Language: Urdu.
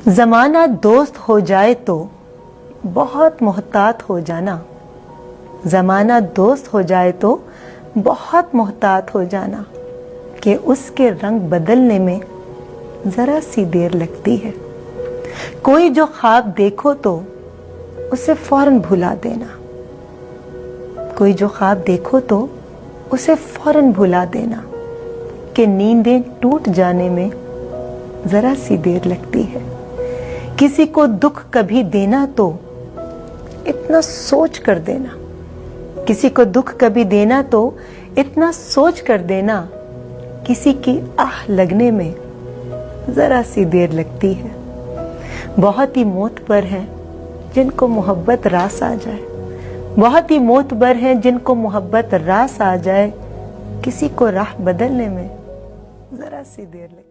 زمانہ دوست ہو جائے تو بہت محتاط ہو جانا. زمانہ دوست ہو جائے تو بہت محتاط ہو جانا کہ اس کے رنگ بدلنے میں ذرا سی دیر لگتی ہے. کوئی جو خواب دیکھو تو اسے فوراً بھلا دینا. کوئی جو خواب دیکھو تو اسے فوراً بھلا دینا کہ نیندیں ٹوٹ جانے میں ذرا سی دیر لگتی ہے. کسی کو دکھ کبھی دینا تو اتنا سوچ کر دینا. کسی کو دکھ کبھی دینا تو اتنا سوچ کر دینا. کسی کی آہ لگنے میں ذرا سی دیر لگتی ہے. بہت ہی معتبر ہیں جن کو محبت راس آ جائے. بہت ہی معتبر ہیں جن کو محبت راس آ جائے. کسی کو راہ بدلنے میں ذرا سی دیر لگتی ہے.